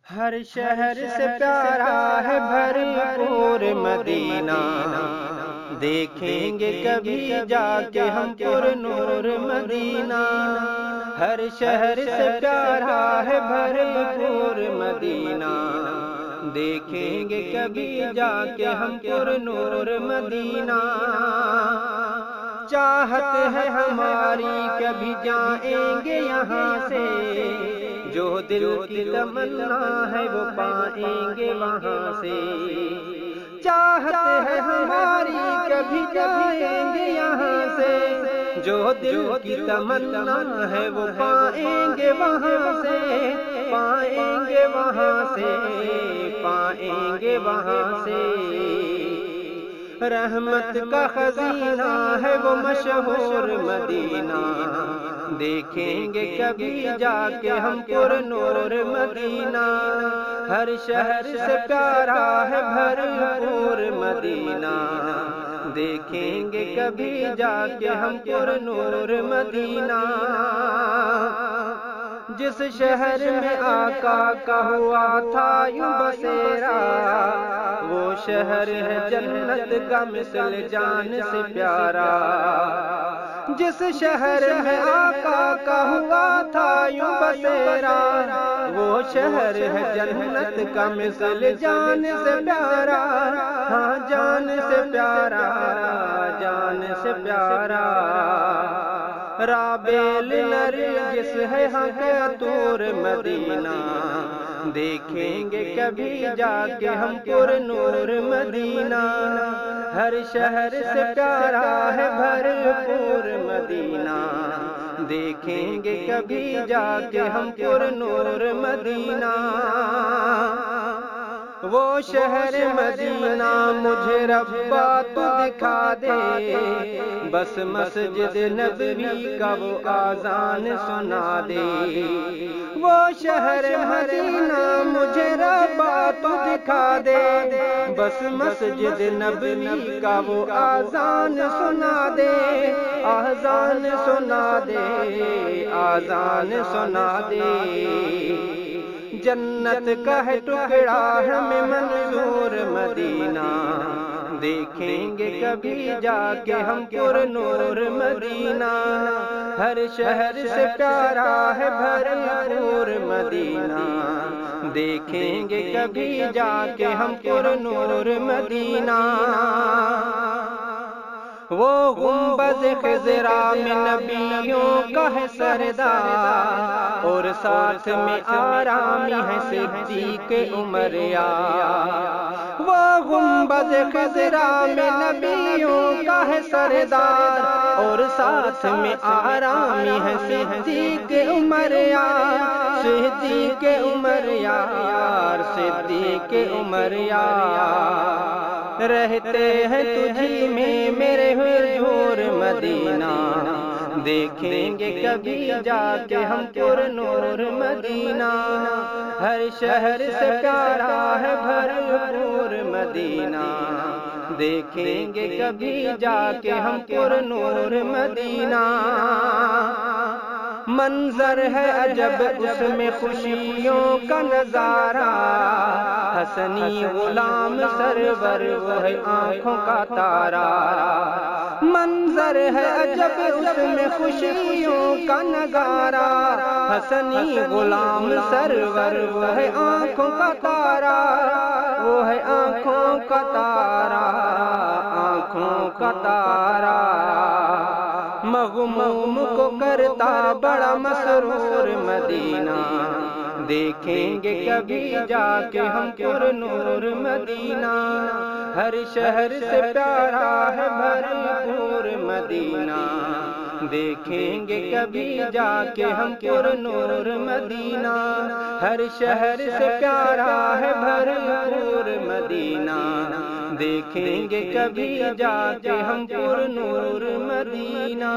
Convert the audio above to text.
ہر شہر سے پیارا ہے بھرپور مدینہ، دیکھیں گے کبھی جا کے ہم پر نور مدینہ۔ ہر شہر سے پیارا ہے بھرپور مدینہ، دیکھیں گے کبھی جا کے ہم پر نور مدینہ۔ چاہت ہے ہماری کبھی جائیں گے یہاں سے، جو دل کی تمنا ہے وہ پائیں گے وہاں سے۔ چاہت ہے ہماری کبھی جائیں گے یہاں سے، جو دل کی تمنا ہے وہ پائیں گے وہاں سے، پائیں گے وہاں سے، پائیں گے وہاں سے۔ رحمت کا خزینہ ہے وہ مشہور مدینہ، دیکھیں گے کبھی جا کے ہم پر نور مدینہ۔ ہر شہر سے پیارا ہے بھرپور مدینہ، دیکھیں گے کبھی جا کے ہم پر نور مدینہ۔ جس شہر میں آقا کا ہوا تھا یوں بسیرا، وہ شہر ہے جنت کا مثل جان سے پیارا۔ جس شہر میں آقا کا ہوا تھا یوں بسیرا، وہ شہر ہے جنت کا مثل جان سے پیارا۔ ہاں جان سے پیارا، جان سے پیارا۔ رابیل نرگس ہے ہاں کے عطور مدینہ، دیکھیں گے کبھی جا کے ہم پر نور مدینہ۔ ہر شہر سے پیارا ہے بھرپور مدینہ، دیکھیں گے کبھی جا کے ہم پر نور مدینہ۔ وہ شہر مدینہ مجھے ربا تو دکھا دے، بس مسجد نبوی کا وہ آذان سنا دے۔ وہ شہر مدینہ مجھے ربا تو دکھا دے، بس مسجد نبوی کا وہ آذان سنا دے، آذان سنا دے، آذان سنا دے۔ جنت کا ہے ٹکڑا ہمیں منظور مدینہ، دیکھیں گے کبھی جا کے ہم پر نور مدینہ۔ ہر شہر سے پیارا ہے بھرپور مدینہ، دیکھیں گے کبھی جا کے ہم پر نور مدینہ۔ وہ گنبد خضرا میں نبیوں کا ہے سردار، اور ساتھ میں آرامی ہے صدیق عمر یار۔ وہ گنبد خضرا میں نبیوں کا ہے سردار، اور ساتھ میں آرامی ہے صدیق عمر یار، صدیق عمر یار، صدیق عمر یار۔ رہتے ہیں تجھی میں میرے حضور مدینہ، دیکھیں گے کبھی جا کے ہم پر نور مدینہ۔ ہر شہر سے پیارا ہے بھرپور مدینہ، دیکھیں گے کبھی جا کے ہم پر نور مدینہ۔ منظر ہے عجب اس میں خوشیوں کا نظارہ، حسنی غلام سرور وہ ہے آنکھوں کا تارا۔ منظر ہے عجب اس میں خوشیوں کا نظارہ، حسنی غلام سرور وہ ہے آنکھوں کا تارا، وہ ہے آنکھوں کا تارا، آنکھوں کا تارا۔ مغموم کو کرتا بڑا مسرور مدینہ، دیکھیں گے کبھی جا کے ہم پر نور مدینہ۔ ہر شہر سے پیارا ہے بھرپور مدینہ، دیکھیں گے کبھی جا کے ہم پر نور مدینہ۔ ہر شہر سے پیارا ہے بھرپور مدینہ، دیکھیں گے کبھی جا کے ہم پر نور مدینہ۔